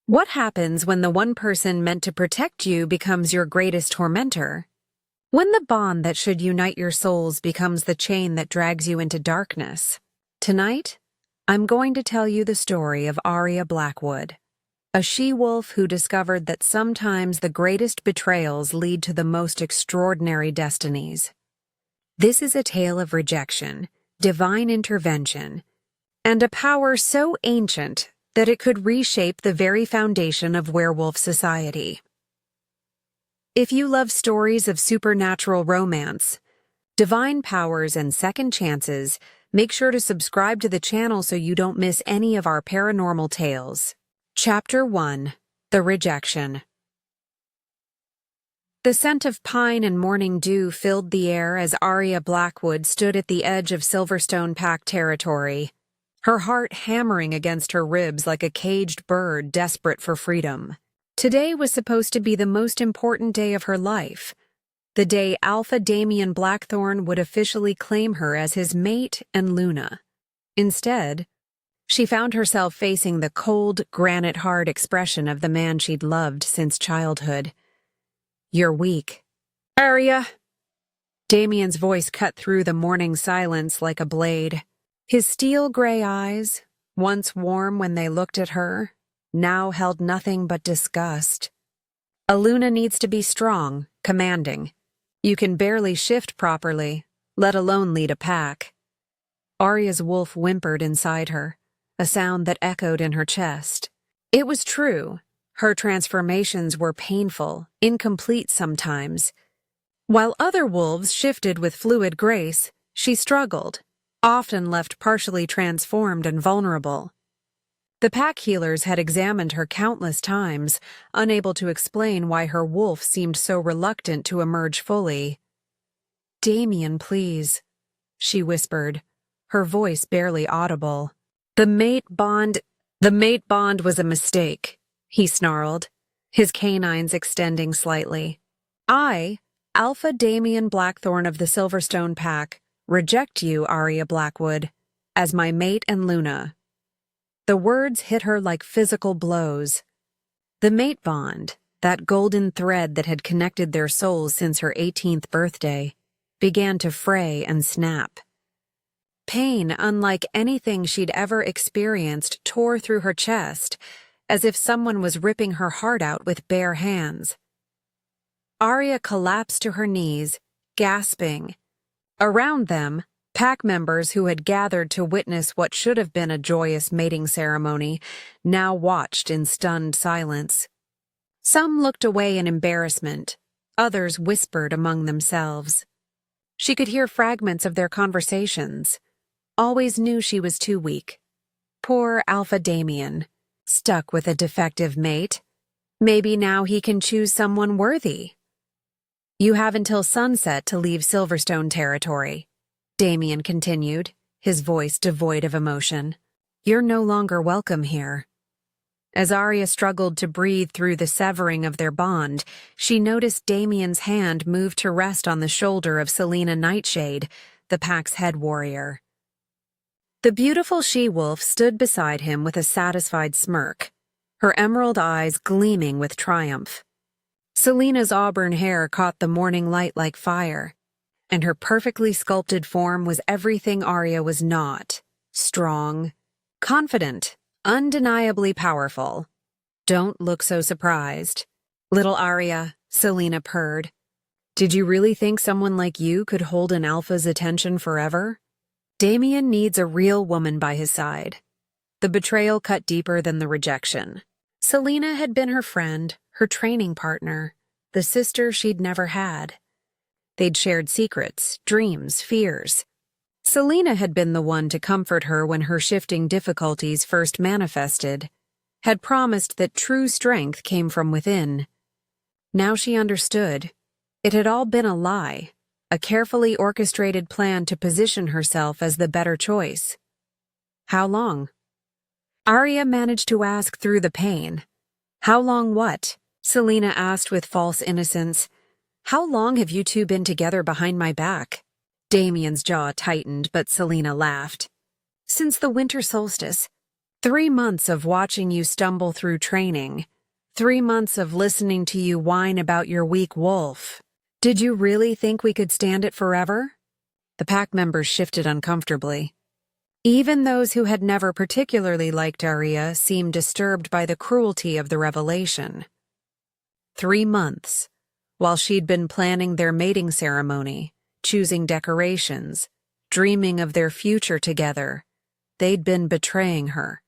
What happens when the one person meant to protect you becomes your greatest tormentor? When the bond that should unite your souls becomes the chain that drags you into darkness? Tonight, I'm going to tell you the story of Aria Blackwood, a she-wolf who discovered that sometimes the greatest betrayals lead to the most extraordinary destinies. This is a tale of rejection, divine intervention, and a power so ancient that it could reshape the very foundation of werewolf society. If you love stories of supernatural romance, divine powers, and second chances, make sure to subscribe to the channel so you don't miss any of our paranormal tales. Chapter 1: The Rejection. The scent of pine and morning dew filled the air as Aria Blackwood stood at the edge of Silverstone Pack territory, her heart hammering against her ribs like a caged bird desperate for freedom. Today was supposed to be the most important day of her life, the day Alpha Damien Blackthorn would officially claim her as his mate and Luna. Instead, she found herself facing the cold, granite-hard expression of the man she'd loved since childhood. "You're weak." "Aria!" Damien's voice cut through the morning silence like a blade. His steel-gray eyes, once warm when they looked at her, now held nothing but disgust. "A Luna needs to be strong, commanding. You can barely shift properly, let alone lead a pack." Aria's wolf whimpered inside her, a sound that echoed in her chest. It was true. Her transformations were painful, incomplete sometimes. While other wolves shifted with fluid grace, she struggled, often left partially transformed and vulnerable. The pack healers had examined her countless times, unable to explain why her wolf seemed so reluctant to emerge fully. "Damien, please," she whispered, her voice barely audible. The mate bond was a mistake," he snarled, his canines extending slightly. "I, Alpha Damien Blackthorn of the Silverstone Pack, reject you, Aria Blackwood, as my mate and Luna." The words hit her like physical blows. The mate bond, that golden thread that had connected their souls since her 18th birthday, began to fray and snap. Pain, unlike anything she'd ever experienced, tore through her chest, as if someone was ripping her heart out with bare hands. Aria collapsed to her knees, gasping. Around them, pack members who had gathered to witness what should have been a joyous mating ceremony now watched in stunned silence. Some looked away in embarrassment, others whispered among themselves. She could hear fragments of their conversations. Always knew she was too weak. Poor Alpha Damien, stuck with a defective mate. Maybe now he can choose someone worthy. "You have until sunset to leave Silverstone territory," Damien continued, his voice devoid of emotion. "You're no longer welcome here." As Aria struggled to breathe through the severing of their bond, she noticed Damien's hand move to rest on the shoulder of Selene Nightshade, the pack's head warrior. The beautiful she-wolf stood beside him with a satisfied smirk, her emerald eyes gleaming with triumph. Selena's auburn hair caught the morning light like fire, and her perfectly sculpted form was everything Aria was not: strong, confident, undeniably powerful. "Don't look so surprised, little Aria," Selena purred. "Did you really think someone like you could hold an alpha's attention forever? Damien needs a real woman by his side." The betrayal cut deeper than the rejection. Selena had been her friend, her training partner, the sister she'd never had. They'd shared secrets, dreams, fears. Selena had been the one to comfort her when her shifting difficulties first manifested, had promised that true strength came from within. Now she understood. It had all been a lie, a carefully orchestrated plan to position herself as the better choice. How long? Aria managed to ask through the pain. "How long what?" Selena asked with false innocence. "How long have you two been together behind my back?" Damien's jaw tightened, but Selena laughed. "Since the winter solstice. 3 months of watching you stumble through training. 3 months of listening to you whine about your weak wolf. Did you really think we could stand it forever? The pack members shifted uncomfortably. Even those who had never particularly liked Aria seemed disturbed by the cruelty of the revelation. 3 months, while she'd been planning their mating ceremony, choosing decorations, dreaming of their future together, they'd been betraying her.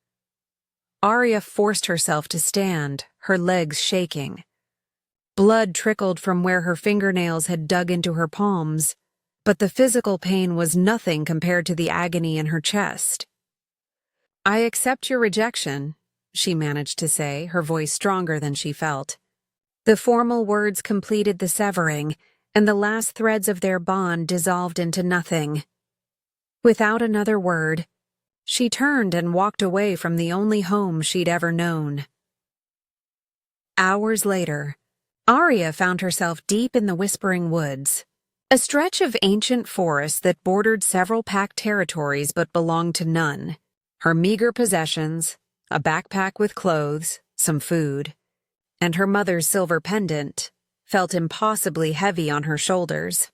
Aria forced herself to stand, her legs shaking. Blood trickled from where her fingernails had dug into her palms, but the physical pain was nothing compared to the agony in her chest. "I accept your rejection," she managed to say, her voice stronger than she felt. The formal words completed the severing, and the last threads of their bond dissolved into nothing. Without another word, she turned and walked away from the only home she'd ever known. Hours later, Aria found herself deep in the Whispering Woods, a stretch of ancient forest that bordered several pack territories but belonged to none. Her meager possessions, a backpack with clothes, some food, and her mother's silver pendant, felt impossibly heavy on her shoulders.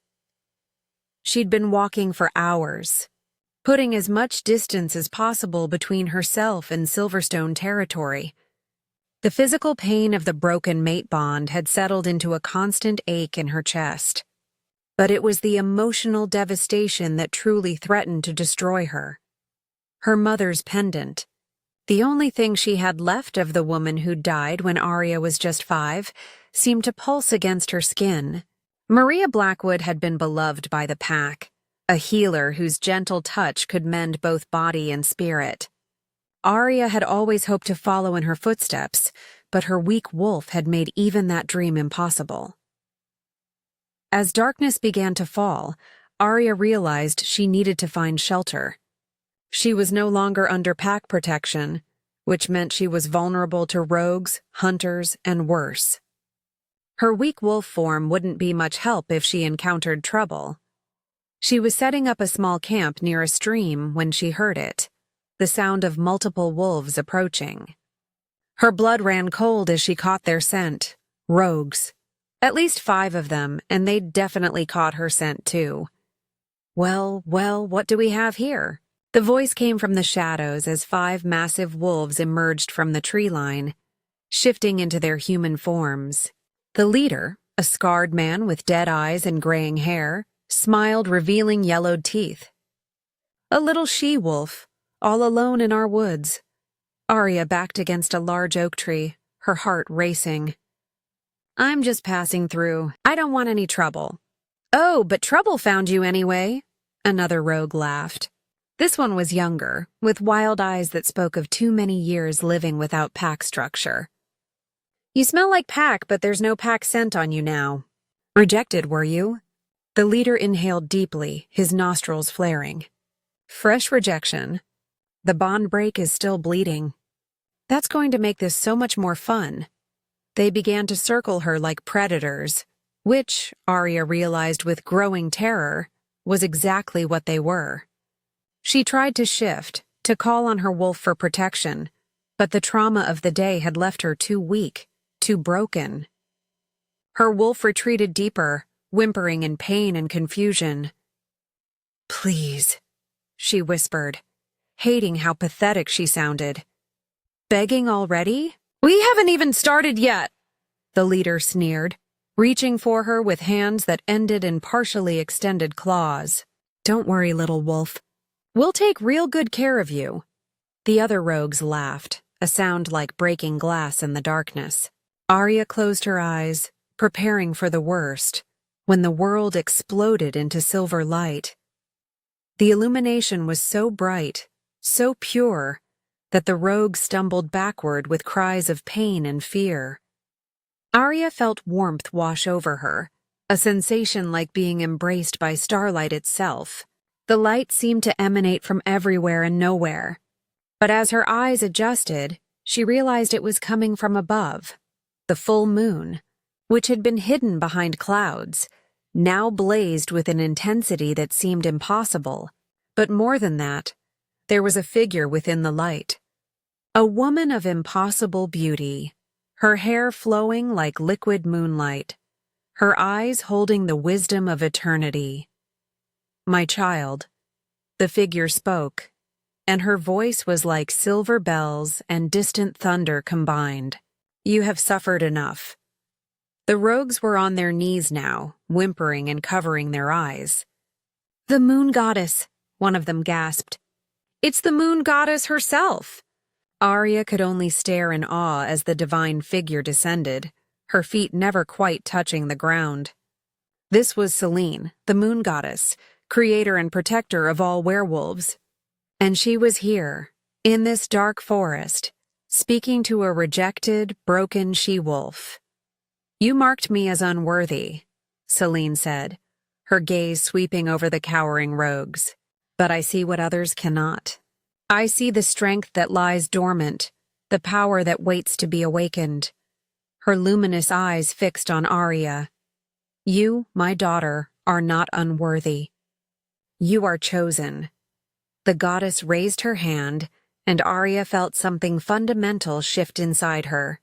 She'd been walking for hours, putting as much distance as possible between herself and Silverstone territory. The physical pain of the broken mate bond had settled into a constant ache in her chest. But it was the emotional devastation that truly threatened to destroy her. Her mother's pendant, the only thing she had left of the woman who died when Aria was just 5, seemed to pulse against her skin. Aria Blackwood had been beloved by the pack, a healer whose gentle touch could mend both body and spirit. Aria had always hoped to follow in her footsteps, but her weak wolf had made even that dream impossible. As darkness began to fall, Aria realized she needed to find shelter. She was no longer under pack protection, which meant she was vulnerable to rogues, hunters, and worse. Her weak wolf form wouldn't be much help if she encountered trouble. She was setting up a small camp near a stream when she heard it, the sound of multiple wolves approaching. Her blood ran cold as she caught their scent. Rogues. At least 5 of them, and they'd definitely caught her scent too. Well, what do we have here? The voice came from the shadows as 5 massive wolves emerged from the tree line, shifting into their human forms. The leader, a scarred man with dead eyes and graying hair, smiled, revealing yellowed teeth. "A little she-wolf, all alone in our woods." Aria backed against a large oak tree, her heart racing. "I'm just passing through. I don't want any trouble." "Oh, but trouble found you anyway," another rogue laughed. This one was younger, with wild eyes that spoke of too many years living without pack structure. "You smell like pack, but there's no pack scent on you now." "Rejected, were you?" The leader inhaled deeply, his nostrils flaring. "Fresh rejection. The bond break is still bleeding. That's going to make this so much more fun." They began to circle her like predators, which, Aria realized with growing terror, was exactly what they were. She tried to shift, to call on her wolf for protection, but the trauma of the day had left her too weak, too broken. Her wolf retreated deeper, whimpering in pain and confusion. "Please," she whispered, hating how pathetic she sounded. "Begging already? We haven't even started yet," the leader sneered, reaching for her with hands that ended in partially extended claws. "Don't worry, little wolf. We'll take real good care of you." The other rogues laughed, a sound like breaking glass in the darkness. Aria closed her eyes, preparing for the worst, when the world exploded into silver light. The illumination was so bright, so pure, that the rogues stumbled backward with cries of pain and fear. Aria felt warmth wash over her, a sensation like being embraced by starlight itself. The light seemed to emanate from everywhere and nowhere. But as her eyes adjusted, she realized it was coming from above. The full moon, which had been hidden behind clouds, now blazed with an intensity that seemed impossible. But more than that, there was a figure within the light. A woman of impossible beauty, her hair flowing like liquid moonlight, her eyes holding the wisdom of eternity. "My child," the figure spoke, and her voice was like silver bells and distant thunder combined. "You have suffered enough." The rogues were on their knees now, whimpering and covering their eyes. "The moon goddess," one of them gasped. "It's the moon goddess herself!" Aria could only stare in awe as the divine figure descended, her feet never quite touching the ground. This was Selene, the moon goddess, creator and protector of all werewolves. And she was here, in this dark forest, speaking to a rejected, broken she-wolf. "You marked me as unworthy," Selene said, her gaze sweeping over the cowering rogues. "But I see what others cannot. I see the strength that lies dormant, the power that waits to be awakened." Her luminous eyes fixed on Aria. "You, my daughter, are not unworthy. You are chosen." The goddess raised her hand, and Aria felt something fundamental shift inside her.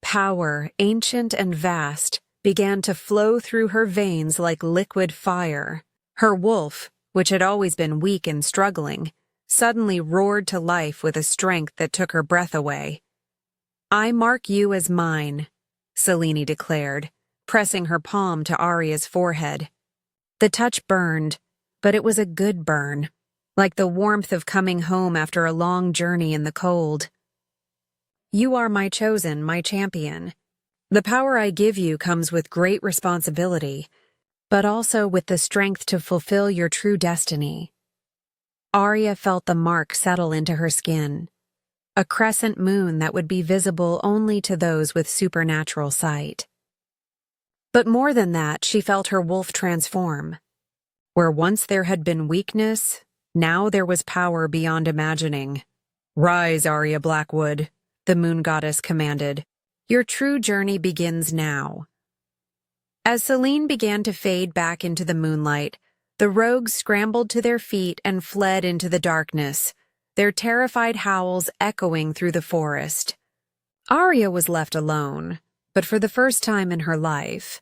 Power, ancient and vast, began to flow through her veins like liquid fire. Her wolf, which had always been weak and struggling, suddenly roared to life with a strength that took her breath away. "I mark you as mine," Selene declared, pressing her palm to Aria's forehead. The touch burned, but it was a good burn, like the warmth of coming home after a long journey in the cold. "You are my chosen, my champion. The power I give you comes with great responsibility, but also with the strength to fulfill your true destiny." Aria felt the mark settle into her skin, a crescent moon that would be visible only to those with supernatural sight. But more than that, she felt her wolf transform. Where once there had been weakness, now there was power beyond imagining. "Rise, Aria Blackwood," the moon goddess commanded. "Your true journey begins now." As Selene began to fade back into the moonlight, the rogues scrambled to their feet and fled into the darkness, their terrified howls echoing through the forest. Aria was left alone, but for the first time in her life.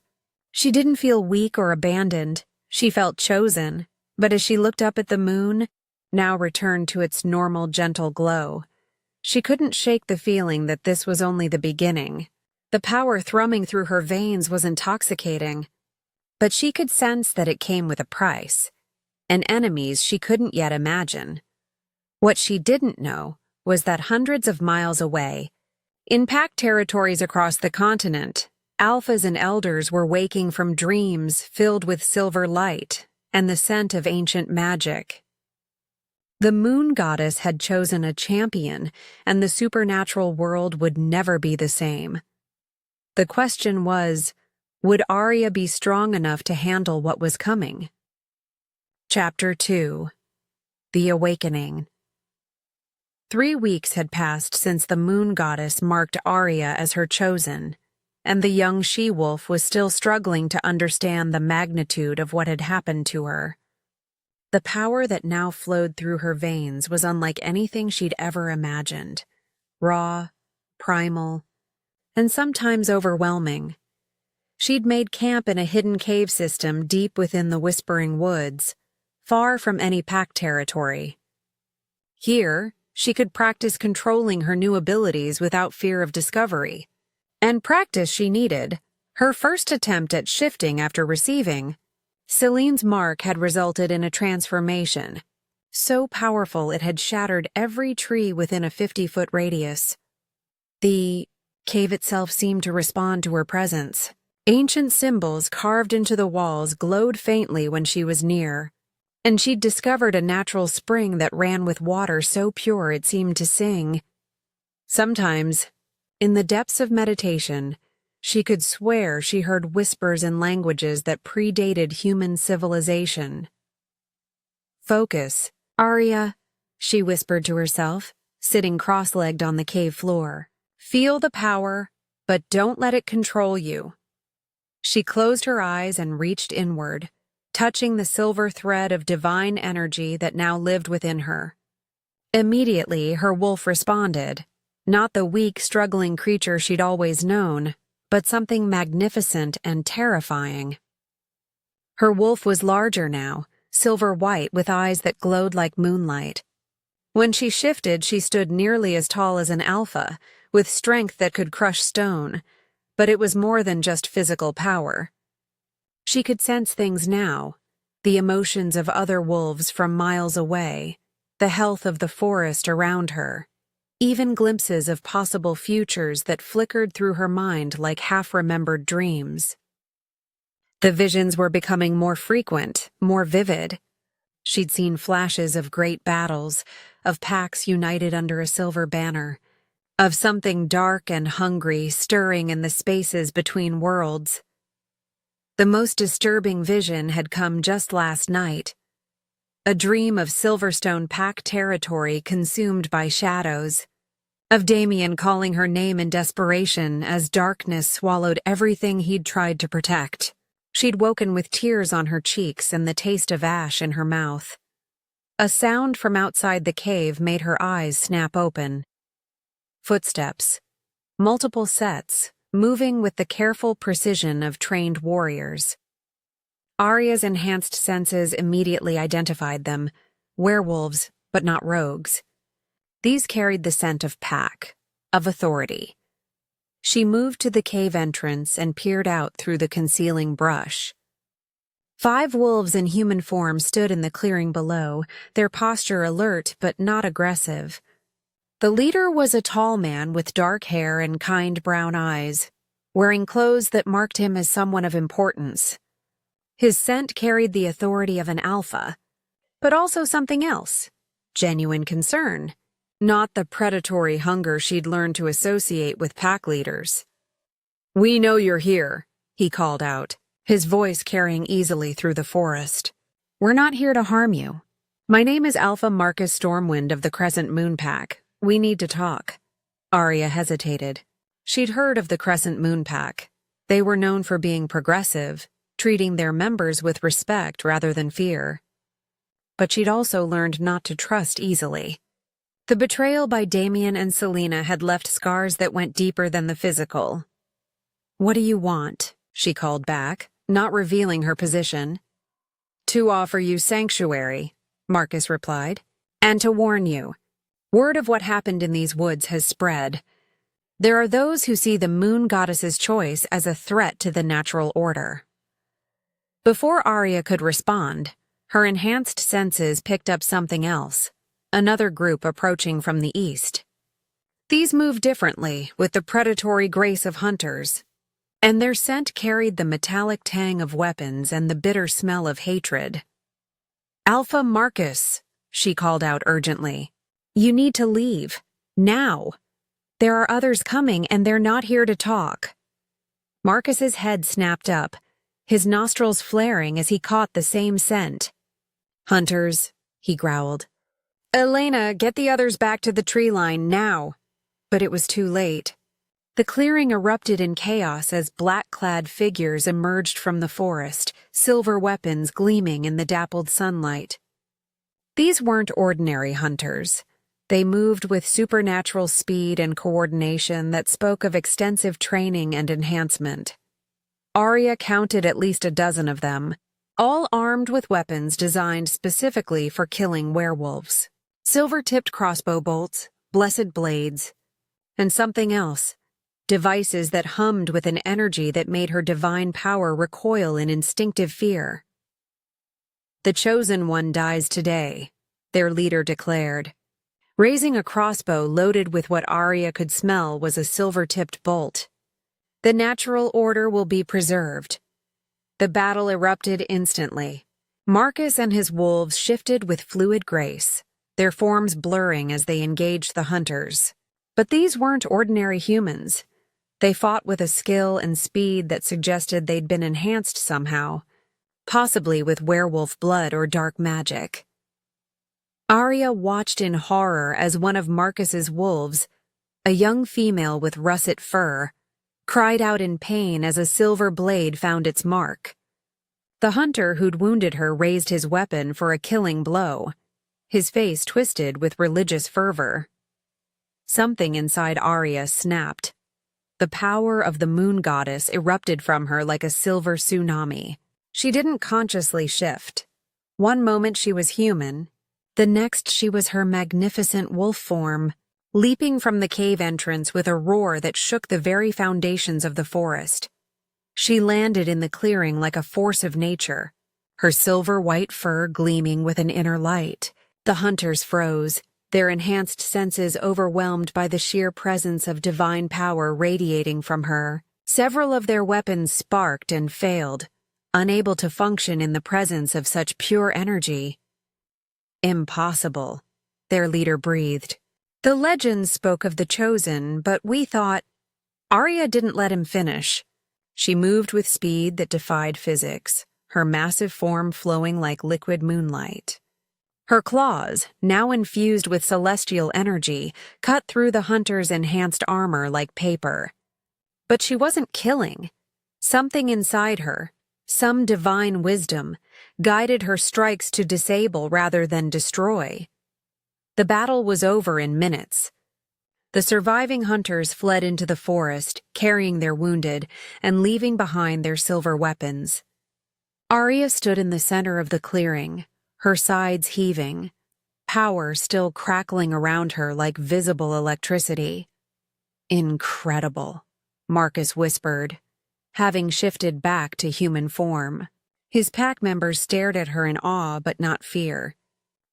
She didn't feel weak or abandoned. She felt chosen, but as she looked up at the moon, now returned to its normal, gentle glow, she couldn't shake the feeling that this was only the beginning. The power thrumming through her veins was intoxicating, but she could sense that it came with a price, and enemies she couldn't yet imagine. What she didn't know was that hundreds of miles away, in packed territories across the continent, alphas and elders were waking from dreams filled with silver light and the scent of ancient magic. The moon goddess had chosen a champion, and the supernatural world would never be the same. The question was, would Aria be strong enough to handle what was coming? Chapter 2. The Awakening. 3 weeks had passed since the moon goddess marked Aria as her chosen, and the young she-wolf was still struggling to understand the magnitude of what had happened to her. The power that now flowed through her veins was unlike anything she'd ever imagined. Raw, primal, and sometimes overwhelming. She'd made camp in a hidden cave system deep within the Whispering Woods, far from any pack territory. Here, she could practice controlling her new abilities without fear of discovery. And practice she needed. Her first attempt at shifting after receiving, Selene's mark had resulted in a transformation, so powerful it had shattered every tree within a 50-foot radius. The cave itself seemed to respond to her presence. Ancient symbols carved into the walls glowed faintly when she was near, and she'd discovered a natural spring that ran with water so pure it seemed to sing. Sometimes, in the depths of meditation, she could swear she heard whispers in languages that predated human civilization. "Focus, Aria," she whispered to herself, sitting cross-legged on the cave floor. "Feel the power, but don't let it control you." She closed her eyes and reached inward, touching the silver thread of divine energy that now lived within her. Immediately, her wolf responded. Not the weak, struggling creature she'd always known, but something magnificent and terrifying. Her wolf was larger now, silver-white with eyes that glowed like moonlight. When she shifted, she stood nearly as tall as an alpha, with strength that could crush stone, but it was more than just physical power. She could sense things now, the emotions of other wolves from miles away, the health of the forest around her, even glimpses of possible futures that flickered through her mind like half-remembered dreams. The visions were becoming more frequent, more vivid. She'd seen flashes of great battles, of packs united under a silver banner, of something dark and hungry stirring in the spaces between worlds. The most disturbing vision had come just last night. A dream of Silverstone Pack territory consumed by shadows, of Damien calling her name in desperation as darkness swallowed everything he'd tried to protect. She'd woken with tears on her cheeks and the taste of ash in her mouth. A sound from outside the cave made her eyes snap open. Footsteps. Multiple sets, moving with the careful precision of trained warriors. Aria's enhanced senses immediately identified them. Werewolves, but not rogues. These carried the scent of pack, of authority. She moved to the cave entrance and peered out through the concealing brush. 5 wolves in human form stood in the clearing below, their posture alert but not aggressive. The leader was a tall man with dark hair and kind brown eyes, wearing clothes that marked him as someone of importance. His scent carried the authority of an alpha, but also something else, genuine concern, not the predatory hunger she'd learned to associate with pack leaders. "We know you're here," he called out, his voice carrying easily through the forest. "We're not here to harm you. My name is Alpha Marcus Stormwind of the Crescent Moon Pack. We need to talk." Aria hesitated. She'd heard of the Crescent Moon Pack. They were known for being progressive, treating their members with respect rather than fear. But she'd also learned not to trust easily. The betrayal by Damien and Selene had left scars that went deeper than the physical. "What do you want?" she called back, not revealing her position. "To offer you sanctuary," Marcus replied, "and to warn you. Word of what happened in these woods has spread. There are those who see the moon goddess's choice as a threat to the natural order." Before Aria could respond, her enhanced senses picked up something else, another group approaching from the east. These moved differently, with the predatory grace of hunters, and their scent carried the metallic tang of weapons and the bitter smell of hatred. "Alpha Marcus," she called out urgently. "You need to leave. Now. There are others coming, and they're not here to talk." Marcus's head snapped up, his nostrils flaring as he caught the same scent. "Hunters," he growled. "Elena, get the others back to the tree line, now." But it was too late. The clearing erupted in chaos as black-clad figures emerged from the forest, silver weapons gleaming in the dappled sunlight. These weren't ordinary hunters. They moved with supernatural speed and coordination that spoke of extensive training and enhancement. Aria counted at least a dozen of them, all armed with weapons designed specifically for killing werewolves. Silver-tipped crossbow bolts, blessed blades, and something else, devices that hummed with an energy that made her divine power recoil in instinctive fear. "The chosen one dies today," their leader declared. Raising a crossbow loaded with what Aria could smell was a silver-tipped bolt. "The natural order will be preserved." The battle erupted instantly. Marcus and his wolves shifted with fluid grace, their forms blurring as they engaged the hunters. But these weren't ordinary humans. They fought with a skill and speed that suggested they'd been enhanced somehow, possibly with werewolf blood or dark magic. Aria watched in horror as one of Marcus's wolves, a young female with russet fur, cried out in pain as a silver blade found its mark. The hunter who'd wounded her raised his weapon for a killing blow, his face twisted with religious fervor. Something inside Aria snapped. The power of the moon goddess erupted from her like a silver tsunami. She didn't consciously shift. One moment she was human, the next she was her magnificent wolf form, leaping from the cave entrance with a roar that shook the very foundations of the forest. She landed in the clearing like a force of nature, her silver-white fur gleaming with an inner light. The hunters froze, their enhanced senses overwhelmed by the sheer presence of divine power radiating from her. Several of their weapons sparked and failed, unable to function in the presence of such pure energy. Impossible, their leader breathed. The legends spoke of the chosen, but we thought... Aria didn't let him finish. She moved with speed that defied physics, her massive form flowing like liquid moonlight. Her claws, now infused with celestial energy, cut through the hunter's enhanced armor like paper. But she wasn't killing. Something inside her, some divine wisdom, guided her strikes to disable rather than destroy. The battle was over in minutes. The surviving hunters fled into the forest, carrying their wounded and leaving behind their silver weapons. Aria stood in the center of the clearing, her sides heaving, power still crackling around her like visible electricity. Incredible, Marcus whispered, having shifted back to human form. His pack members stared at her in awe but not fear.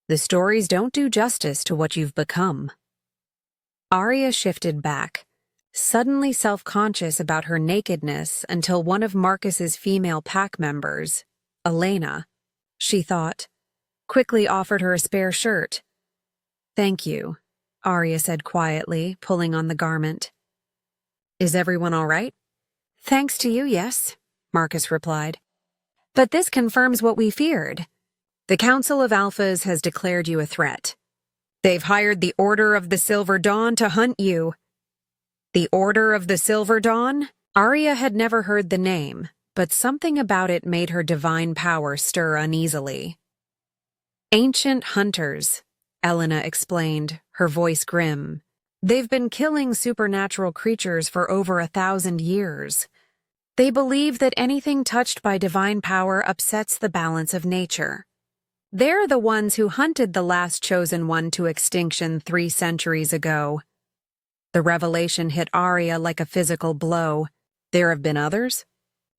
The stories don't do justice to what you've become. Aria shifted back, suddenly self-conscious about her nakedness until one of Marcus's female pack members, Elena, she thought, quickly offered her a spare shirt. "Thank you," Aria said quietly, pulling on the garment. "Is everyone all right?" "Thanks to you, yes," Marcus replied. "But this confirms what we feared. The Council of Alphas has declared you a threat. They've hired the Order of the Silver Dawn to hunt you." The Order of the Silver Dawn? Aria had never heard the name, but something about it made her divine power stir uneasily. "Ancient hunters," Elena explained, her voice grim. "They've been killing supernatural creatures for over 1,000 years. They believe that anything touched by divine power upsets the balance of nature. They're the ones who hunted the last chosen one to extinction 3 centuries ago." The revelation hit Aria like a physical blow. "There have been others?"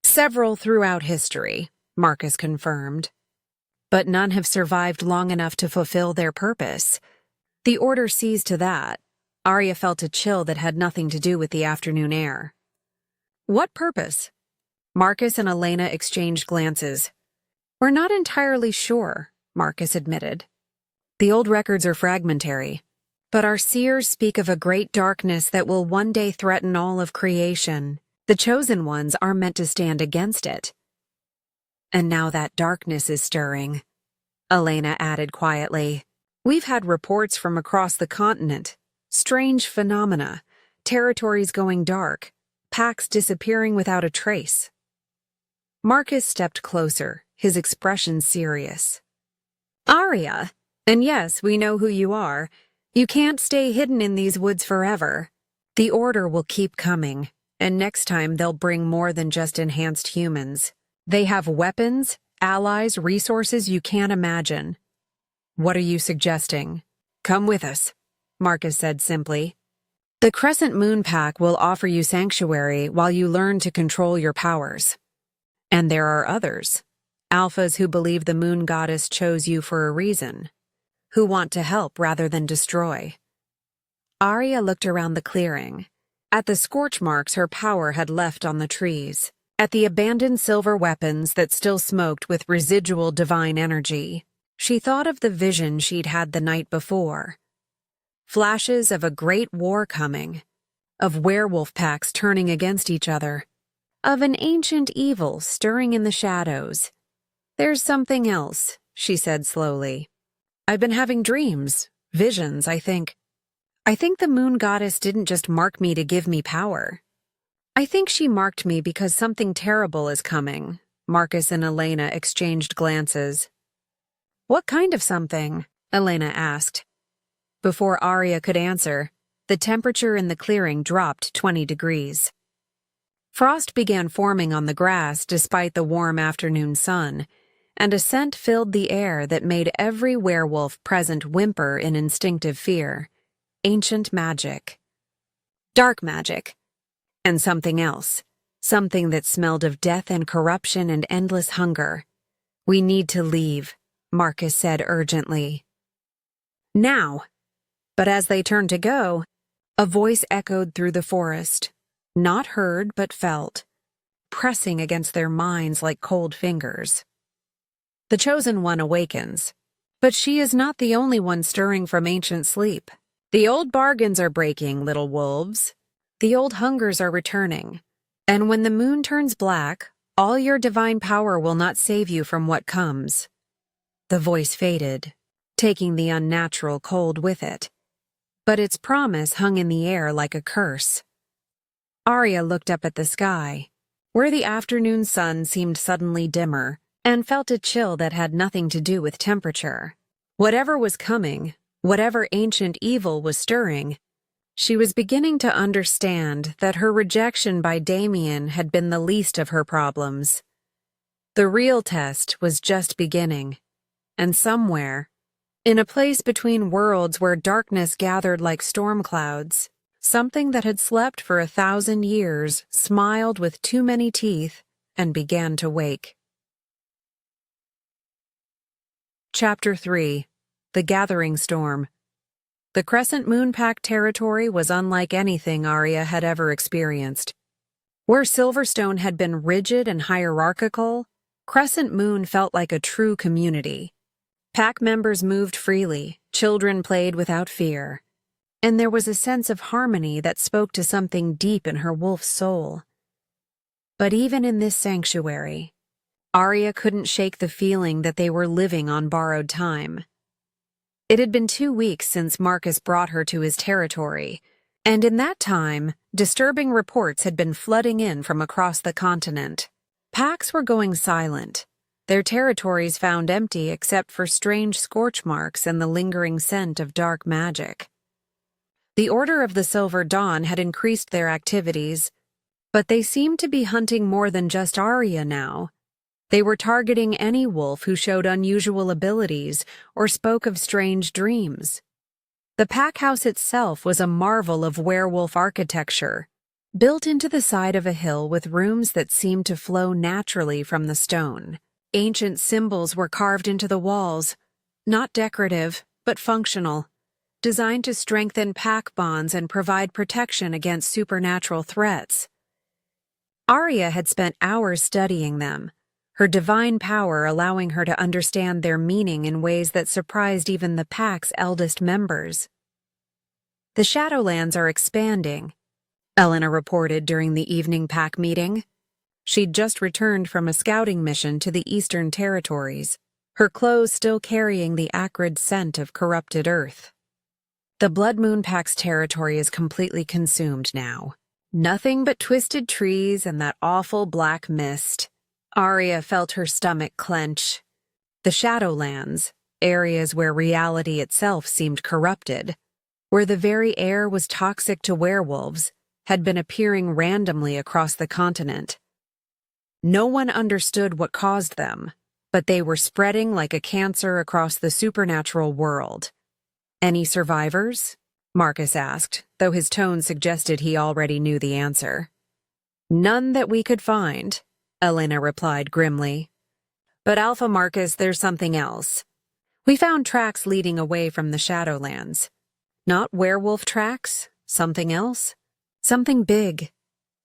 "Several throughout history," Marcus confirmed. "But none have survived long enough to fulfill their purpose." The order sees to that. Aria felt a chill that had nothing to do with the afternoon air. "What purpose?" Marcus and Elena exchanged glances. "We're not entirely sure," Marcus admitted. "The old records are fragmentary, but our seers speak of a great darkness that will one day threaten all of creation. The chosen ones are meant to stand against it." "And now that darkness is stirring," Elena added quietly. "We've had reports from across the continent. Strange phenomena, territories going dark, packs disappearing without a trace." Marcus stepped closer, his expression serious. "Aria, and yes, we know who you are. You can't stay hidden in these woods forever. The Order will keep coming, and next time they'll bring more than just enhanced humans. They have weapons, allies, resources you can't imagine." "What are you suggesting?" "Come with us," Marcus said simply. "The Crescent Moon Pack will offer you sanctuary while you learn to control your powers. And there are others, alphas who believe the moon goddess chose you for a reason, who want to help rather than destroy." Aria looked around the clearing, at the scorch marks her power had left on the trees, at the abandoned silver weapons that still smoked with residual divine energy. She thought of the vision she'd had the night before. Flashes of a great war coming, of werewolf packs turning against each other, of an ancient evil stirring in the shadows. "There's something else," she said slowly. "I've been having dreams, visions, I think. I think the moon goddess didn't just mark me to give me power. I think she marked me because something terrible is coming." Marcus and Elena exchanged glances. "What kind of something?" Elena asked. Before Aria could answer, the temperature in the clearing dropped 20 degrees. Frost began forming on the grass despite the warm afternoon sun, and a scent filled the air that made every werewolf present whimper in instinctive fear. Ancient magic. Dark magic. And something else. Something that smelled of death and corruption and endless hunger. "We need to leave," Marcus said urgently. "Now." But as they turned to go, a voice echoed through the forest, not heard but felt, pressing against their minds like cold fingers. "The Chosen One awakens, but she is not the only one stirring from ancient sleep. The old bargains are breaking, little wolves. The old hungers are returning. And when the moon turns black, all your divine power will not save you from what comes." The voice faded, taking the unnatural cold with it. But its promise hung in the air like a curse. Aria looked up at the sky, where the afternoon sun seemed suddenly dimmer, and felt a chill that had nothing to do with temperature. Whatever was coming, whatever ancient evil was stirring, she was beginning to understand that her rejection by Damien had been the least of her problems. The real test was just beginning, and somewhere, in a place between worlds where darkness gathered like storm clouds, something that had slept for 1,000 years smiled with too many teeth and began to wake. Chapter 3. The Gathering Storm. The Crescent Moon Pact territory was unlike anything Aria had ever experienced. Where Silverstone had been rigid and hierarchical, Crescent Moon felt like a true community. Pack members moved freely, children played without fear, and there was a sense of harmony that spoke to something deep in her wolf's soul. But even in this sanctuary, Aria couldn't shake the feeling that they were living on borrowed time. It had been 2 weeks since Marcus brought her to his territory, and in that time, disturbing reports had been flooding in from across the continent. Packs were going silent, their territories found empty except for strange scorch marks and the lingering scent of dark magic. The Order of the Silver Dawn had increased their activities, but they seemed to be hunting more than just Aria now. They were targeting any wolf who showed unusual abilities or spoke of strange dreams. The pack house itself was a marvel of werewolf architecture, built into the side of a hill with rooms that seemed to flow naturally from the stone. Ancient symbols were carved into the walls, not decorative, but functional, designed to strengthen pack bonds and provide protection against supernatural threats. Aria had spent hours studying them, her divine power allowing her to understand their meaning in ways that surprised even the pack's eldest members. "The Shadowlands are expanding," Elena reported during the evening pack meeting. She'd just returned from a scouting mission to the Eastern Territories, her clothes still carrying the acrid scent of corrupted earth. "The Blood Moon Pack's territory is completely consumed now. Nothing but twisted trees and that awful black mist." Aria felt her stomach clench. The Shadowlands, areas where reality itself seemed corrupted, where the very air was toxic to werewolves, had been appearing randomly across the continent. No one understood what caused them, but they were spreading like a cancer across the supernatural world. "Any survivors?" Marcus asked, though his tone suggested he already knew the answer. "None that we could find," Elena replied grimly. "But Alpha Marcus, there's something else. We found tracks leading away from the Shadowlands. Not werewolf tracks, something else. Something big."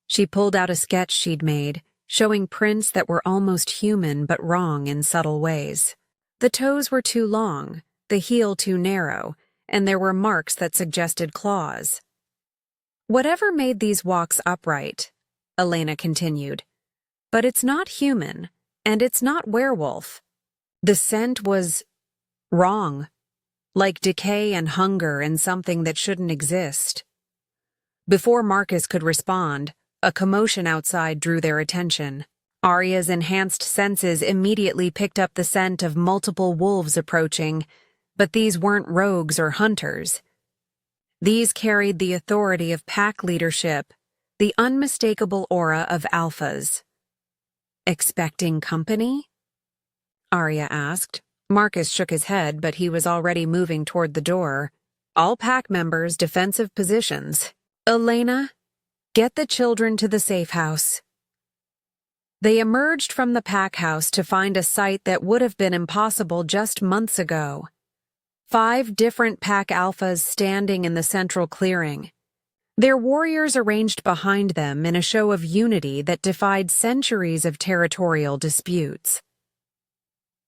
She pulled out a sketch she'd made, showing prints that were almost human but wrong in subtle ways. The toes were too long, the heel too narrow, and there were marks that suggested claws. "Whatever made these walks upright," Elena continued, "but it's not human, and it's not werewolf. The scent was wrong, like decay and hunger and something that shouldn't exist." Before Marcus could respond, a commotion outside drew their attention. Aria's enhanced senses immediately picked up the scent of multiple wolves approaching, But these weren't rogues or hunters. These carried the authority of pack leadership, the unmistakable aura of alphas. Expecting company? Aria asked. Marcus shook his head, but he was already moving toward the door. All pack members, defensive positions. Elena, get the children to the safe house. They emerged from the pack house to find a sight that would have been impossible just months ago. 5 different pack alphas standing in the central clearing. Their warriors arranged behind them in a show of unity that defied centuries of territorial disputes.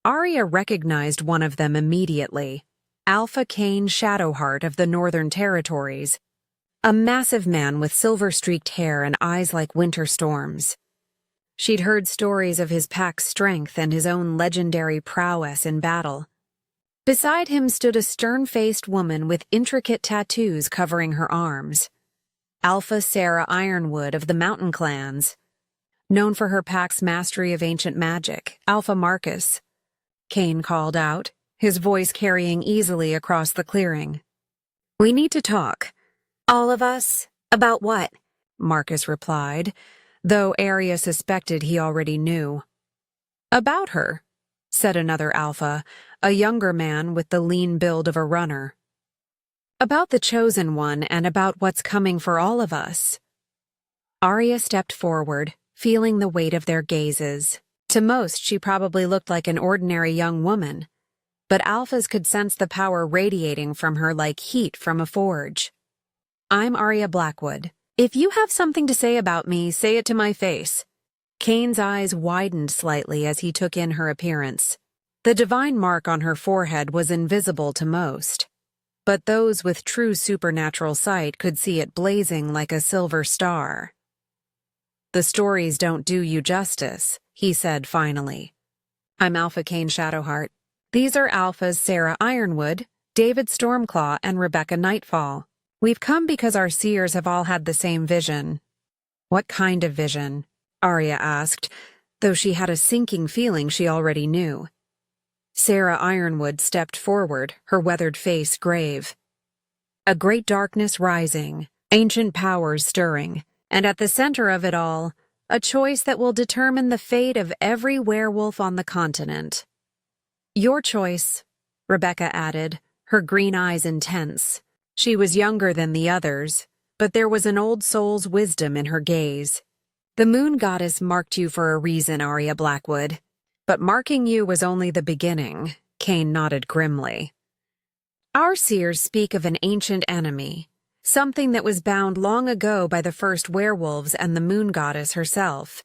Aria recognized one of them immediately, Alpha Cain Shadowheart of the Northern Territories, a massive man with silver-streaked hair and eyes like winter storms. She'd heard stories of his pack's strength and his own legendary prowess in battle. Beside him stood a stern-faced woman with intricate tattoos covering her arms. Alpha Sarah Ironwood of the Mountain Clans. Known for her pack's mastery of ancient magic, Alpha Marcus. Cain called out, his voice carrying easily across the clearing. We need to talk. All of us? About what? Marcus replied, though Aria suspected he already knew. About her, said another alpha, a younger man with the lean build of a runner. About the chosen one and about what's coming for all of us. Aria stepped forward, feeling the weight of their gazes. To most, she probably looked like an ordinary young woman, but alphas could sense the power radiating from her like heat from a forge. I'm Aria Blackwood. If you have something to say about me, say it to my face. Cain's eyes widened slightly as he took in her appearance. The divine mark on her forehead was invisible to most, but those with true supernatural sight could see it blazing like a silver star. The stories don't do you justice, he said finally. I'm Alpha Cain Shadowheart. These are Alphas Sarah Ironwood, David Stormclaw, and Rebecca Nightfall. We've come because our seers have all had the same vision. What kind of vision? Aria asked, though she had a sinking feeling she already knew. Sarah Ironwood stepped forward, her weathered face grave. A great darkness rising, ancient powers stirring, and at the center of it all, a choice that will determine the fate of every werewolf on the continent. Your choice, Rebecca added, her green eyes intense. She was younger than the others, but there was an old soul's wisdom in her gaze. The moon goddess marked you for a reason, Aria Blackwood. But marking you was only the beginning, Cain nodded grimly. Our seers speak of an ancient enemy, something that was bound long ago by the first werewolves and the moon goddess herself.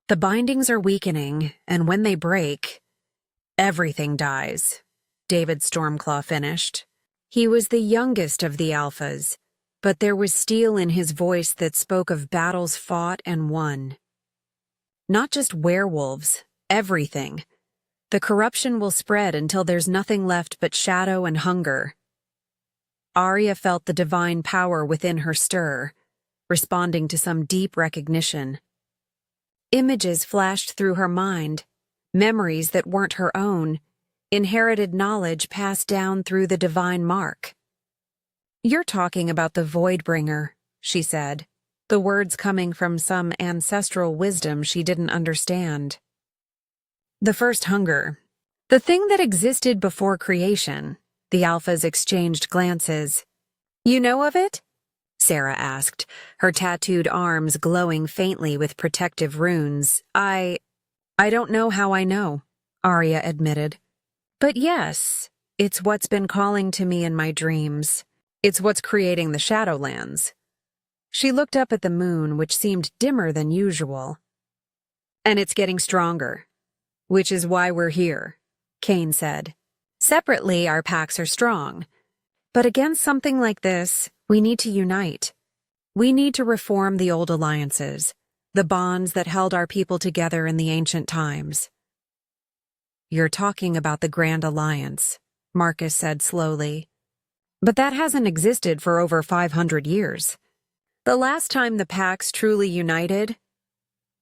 The bindings are weakening, and when they break, everything dies, David Stormclaw finished. He was the youngest of the alphas, but there was steel in his voice that spoke of battles fought and won. Not just werewolves, everything. The corruption will spread until there's nothing left but shadow and hunger. Aria felt the divine power within her stir, responding to some deep recognition. Images flashed through her mind, memories that weren't her own, inherited knowledge passed down through the divine mark. You're talking about the Voidbringer, she said, the words coming from some ancestral wisdom she didn't understand. The first hunger. The thing that existed before creation. The alphas exchanged glances. You know of it? Sarah asked, her tattooed arms glowing faintly with protective runes. I don't know how I know, Aria admitted. But yes, it's what's been calling to me in my dreams. It's what's creating the Shadowlands. She looked up at the moon, which seemed dimmer than usual. And it's getting stronger, which is why we're here, Cain said. Separately, our packs are strong. But against something like this, we need to unite. We need to reform the old alliances, the bonds that held our people together in the ancient times. You're talking about the Grand Alliance, Marcus said slowly. But that hasn't existed for over 500 years. The last time the packs truly united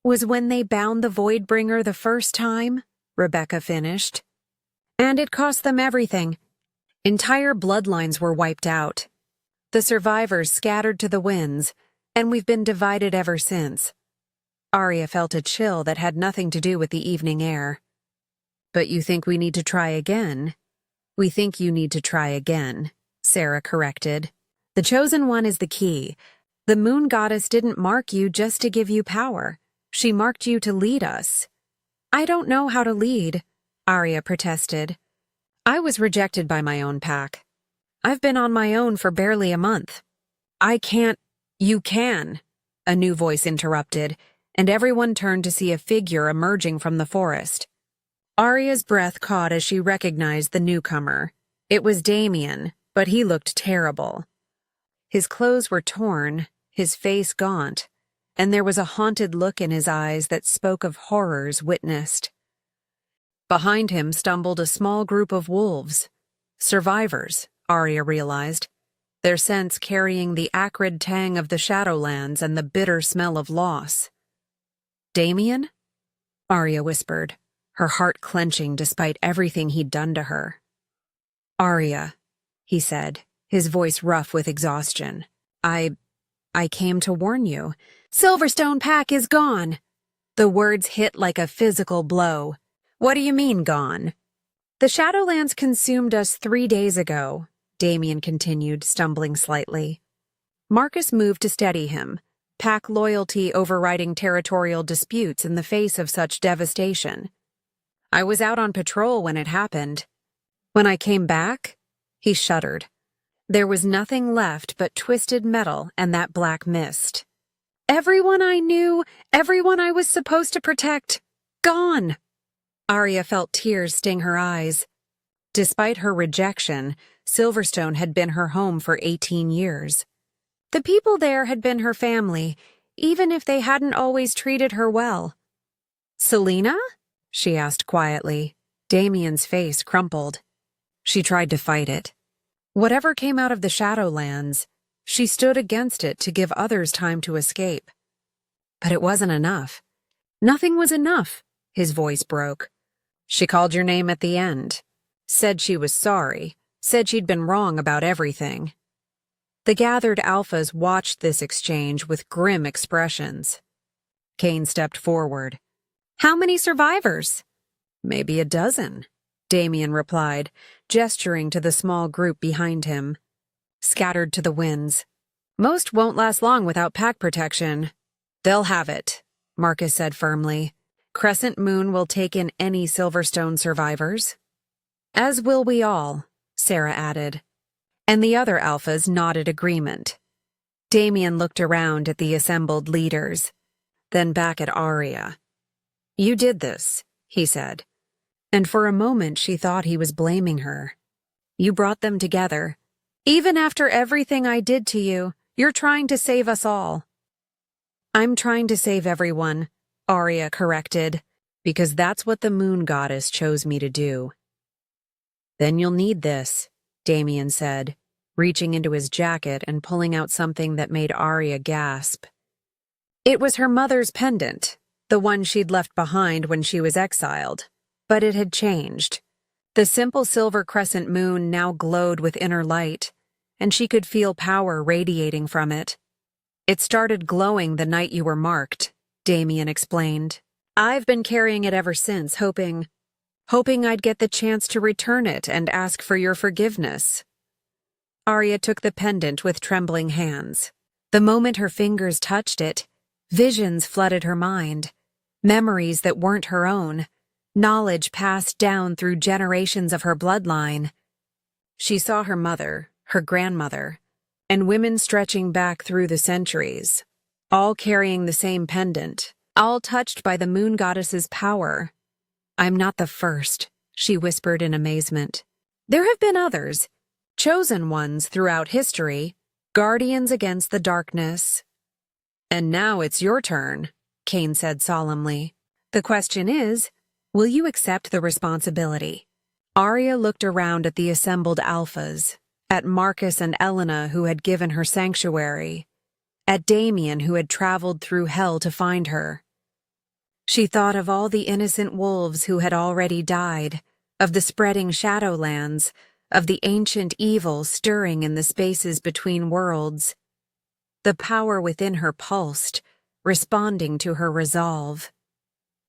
was when they bound the Voidbringer the first time, Rebecca finished. And it cost them everything. Entire bloodlines were wiped out. The survivors scattered to the winds, and we've been divided ever since. Aria felt a chill that had nothing to do with the evening air. But you think we need to try again? We think you need to try again, Sarah corrected. The chosen one is the key. The moon goddess didn't mark you just to give you power. She marked you to lead us. I don't know how to lead, Aria protested. I was rejected by my own pack. I've been on my own for barely a month. I can't. You can, a new voice interrupted, and everyone turned to see a figure emerging from the forest. Aria's breath caught as she recognized the newcomer. It was Damien, but he looked terrible. His clothes were torn, his face gaunt, and there was a haunted look in his eyes that spoke of horrors witnessed. Behind him stumbled a small group of wolves. Survivors, Aria realized, their scents carrying the acrid tang of the Shadowlands and the bitter smell of loss. Damien? Aria whispered, her heart clenching despite everything he'd done to her. Aria, he said, his voice rough with exhaustion. I came to warn you. Silverstone Pack is gone. The words hit like a physical blow. What do you mean, gone? The Shadowlands consumed us 3 days ago, Damien continued, stumbling slightly. Marcus moved to steady him, pack loyalty overriding territorial disputes in the face of such devastation. I was out on patrol when it happened. When I came back, he shuddered. There was nothing left but twisted metal and that black mist. Everyone I knew, everyone I was supposed to protect, gone. Aria felt tears sting her eyes. Despite her rejection, Silverstone had been her home for 18 years. The people there had been her family, even if they hadn't always treated her well. Selena? She asked quietly. Damien's face crumpled. She tried to fight it. Whatever came out of the Shadowlands, she stood against it to give others time to escape. But it wasn't enough. Nothing was enough, his voice broke. She called your name at the end. Said she was sorry. Said she'd been wrong about everything. The gathered alphas watched this exchange with grim expressions. Kane stepped forward. How many survivors? Maybe a dozen, Damien replied, gesturing to the small group behind him. Scattered to the winds. Most won't last long without pack protection. They'll have it, Marcus said firmly. Crescent Moon will take in any Silverstone survivors. As will we all, Sarah added. And the other alphas nodded agreement. Damien looked around at the assembled leaders, then back at Aria. You did this, he said, and for a moment she thought he was blaming her. You brought them together. Even after everything I did to you, you're trying to save us all. I'm trying to save everyone, Aria corrected, because that's what the moon goddess chose me to do. Then you'll need this, Damien said, reaching into his jacket and pulling out something that made Aria gasp. It was her mother's pendant, the one she'd left behind when she was exiled, but it had changed. The simple silver crescent moon now glowed with inner light, and she could feel power radiating from it. It started glowing the night you were marked, Damien explained. I've been carrying it ever since, hoping I'd get the chance to return it and ask for your forgiveness. Aria took the pendant with trembling hands. The moment her fingers touched it, visions flooded her mind, memories that weren't her own, knowledge passed down through generations of her bloodline. She saw her mother, her grandmother, and women stretching back through the centuries, all carrying the same pendant, all touched by the moon goddess's power. I'm not the first, she whispered in amazement. There have been others, chosen ones throughout history, guardians against the darkness. And now it's your turn, Kane said solemnly. The question is, will you accept the responsibility? Aria looked around at the assembled alphas, at Marcus and Elena who had given her sanctuary, at Damien who had traveled through hell to find her. She thought of all the innocent wolves who had already died, of the spreading Shadowlands, of the ancient evil stirring in the spaces between worlds. The power within her pulsed, responding to her resolve.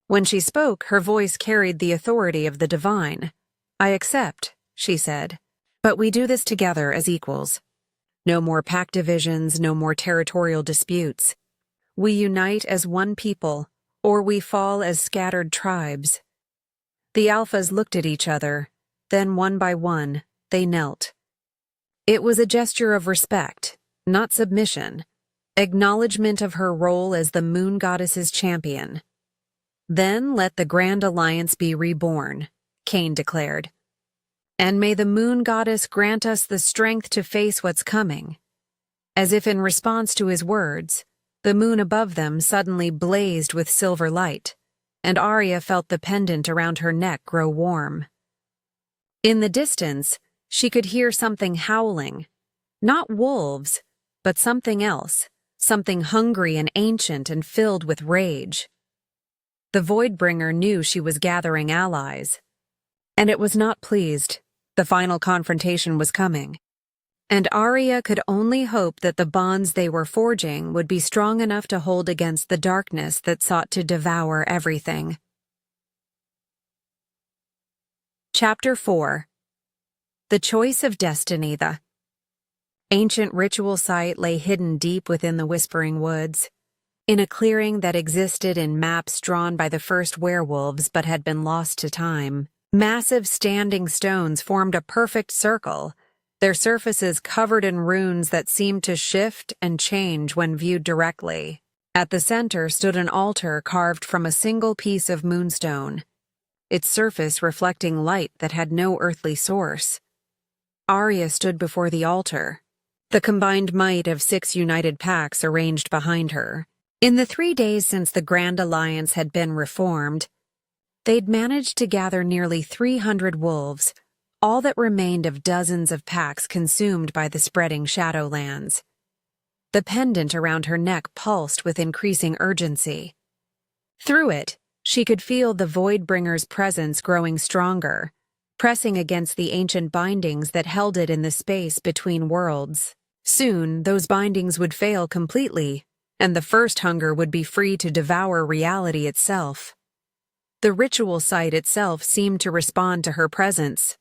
When she spoke, her voice carried the authority of the divine. "I accept," she said, "but we do this together as equals. No more pact divisions, no more territorial disputes. We unite as one people, or we fall as scattered tribes." The alphas looked at each other, then one by one, they knelt. It was a gesture of respect, not submission, acknowledgement of her role as the moon goddess's champion. "Then let the Grand Alliance be reborn," Cain declared. "And may the moon goddess grant us the strength to face what's coming." As if in response to his words, the moon above them suddenly blazed with silver light, and Aria felt the pendant around her neck grow warm. In the distance, she could hear something howling. Not wolves, but something else, something hungry and ancient and filled with rage. The Voidbringer knew she was gathering allies, and it was not pleased. The final confrontation was coming, and Aria could only hope that the bonds they were forging would be strong enough to hold against the darkness that sought to devour everything. Chapter 4. The Choice of Destiny. The ancient ritual site lay hidden deep within the Whispering Woods, in a clearing that existed in maps drawn by the first werewolves but had been lost to time. Massive standing stones formed a perfect circle, their surfaces covered in runes that seemed to shift and change when viewed directly. At the center stood an altar carved from a single piece of moonstone, its surface reflecting light that had no earthly source. Aria stood before the altar, the combined might of 6 united packs arranged behind her. In the 3 days since the Grand Alliance had been reformed, they'd managed to gather nearly 300 wolves, all that remained of dozens of packs consumed by the spreading Shadowlands. The pendant around her neck pulsed with increasing urgency. Through it, she could feel the Voidbringer's presence growing stronger, pressing against the ancient bindings that held it in the space between worlds. Soon, those bindings would fail completely, and the first hunger would be free to devour reality itself. The ritual site itself seemed to respond to her presence.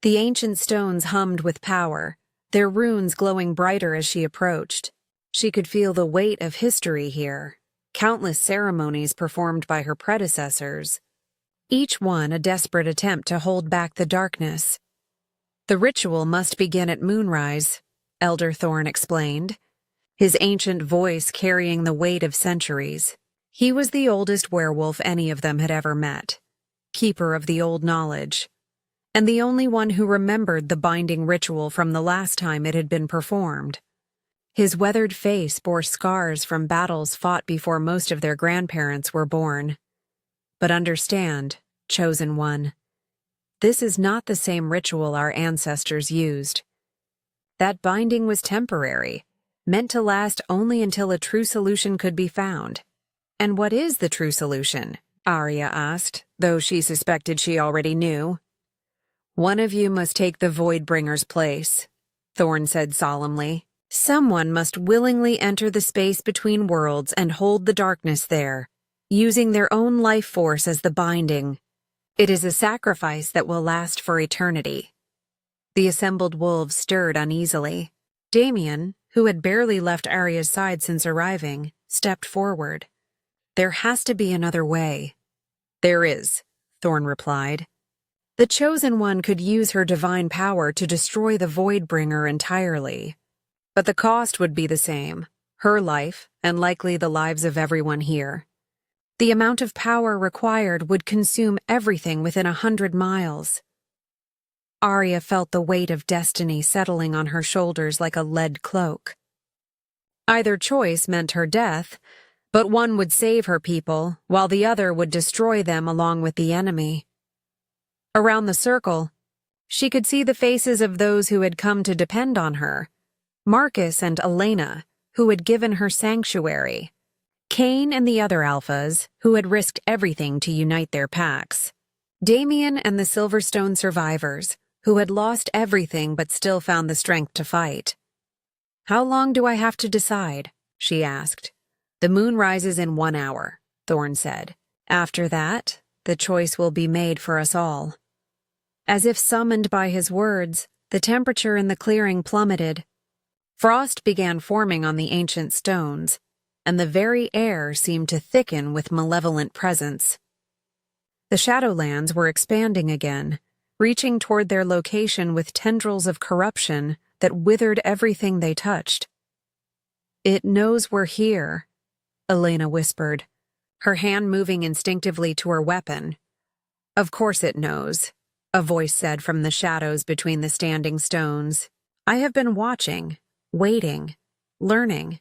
The ancient stones hummed with power, their runes glowing brighter as she approached. She could feel the weight of history here, countless ceremonies performed by her predecessors, each one a desperate attempt to hold back the darkness. "The ritual must begin at moonrise," Elder Thorn explained, his ancient voice carrying the weight of centuries. He was the oldest werewolf any of them had ever met, keeper of the old knowledge, and the only one who remembered the binding ritual from the last time it had been performed. His weathered face bore scars from battles fought before most of their grandparents were born. "But understand, Chosen One, this is not the same ritual our ancestors used. That binding was temporary, meant to last only until a true solution could be found." "And what is the true solution?" Aria asked, though she suspected she already knew. "One of you must take the Voidbringer's place," Thorn said solemnly. "Someone must willingly enter the space between worlds and hold the darkness there, using their own life force as the binding. It is a sacrifice that will last for eternity." The assembled wolves stirred uneasily. Damien, who had barely left Aria's side since arriving, stepped forward. "There has to be another way." "There is," Thorn replied. "The Chosen One could use her divine power to destroy the Voidbringer entirely. But the cost would be the same, her life and likely the lives of everyone here. The amount of power required would consume everything within 100 miles. Aria felt the weight of destiny settling on her shoulders like a lead cloak. Either choice meant her death, but one would save her people, while the other would destroy them along with the enemy. Around the circle, she could see the faces of those who had come to depend on her. Marcus and Elena, who had given her sanctuary. Cain and the other alphas, who had risked everything to unite their packs. Damien and the Silverstone survivors, who had lost everything but still found the strength to fight. "How long do I have to decide?" she asked. "The moon rises in 1 hour," Thorn said. "After that, the choice will be made for us all." As if summoned by his words, the temperature in the clearing plummeted. Frost began forming on the ancient stones, and the very air seemed to thicken with malevolent presence. The Shadowlands were expanding again, reaching toward their location with tendrils of corruption that withered everything they touched. "It knows we're here," Elena whispered, her hand moving instinctively to her weapon. "Of course it knows," a voice said from the shadows between the standing stones. "I have been watching, waiting, learning."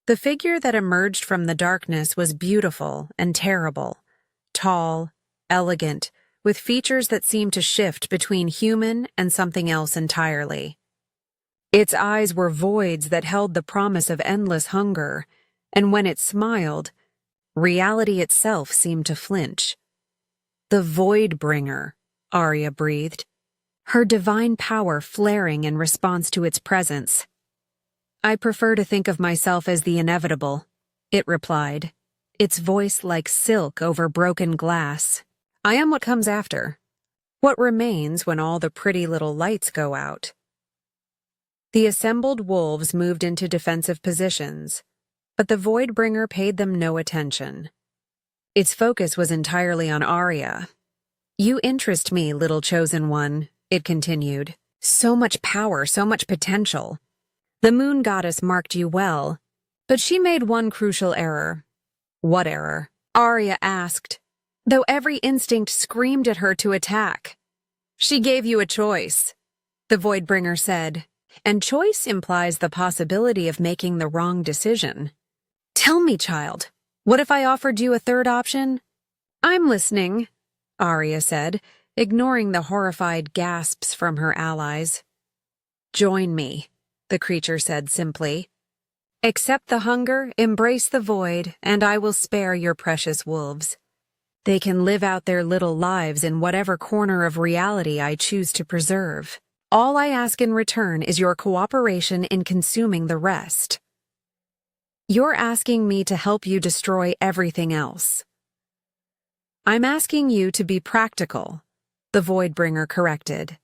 The figure that emerged from the darkness was beautiful and terrible, tall, elegant, with features that seemed to shift between human and something else entirely. Its eyes were voids that held the promise of endless hunger, and when it smiled, reality itself seemed to flinch. "The Voidbringer," Aria breathed, her divine power flaring in response to its presence. "I prefer to think of myself as the inevitable," it replied, its voice like silk over broken glass. "I am what comes after, what remains when all the pretty little lights go out." The assembled wolves moved into defensive positions, but the Voidbringer paid them no attention. Its focus was entirely on Aria. "You interest me, little chosen one," it continued. "So much power, so much potential. The moon goddess marked you well, but she made one crucial error." "What error?" Aria asked, though every instinct screamed at her to attack. "She gave you a choice," the Voidbringer said, "and choice implies the possibility of making the wrong decision." "Tell me, child, what if I offered you a third option?" "I'm listening," Aria said, ignoring the horrified gasps from her allies. "Join me," the creature said simply. "Accept the hunger, embrace the void, and I will spare your precious wolves. They can live out their little lives in whatever corner of reality I choose to preserve. All I ask in return is your cooperation in consuming the rest." "You're asking me to help you destroy everything else." "I'm asking you to be practical," the Voidbringer corrected.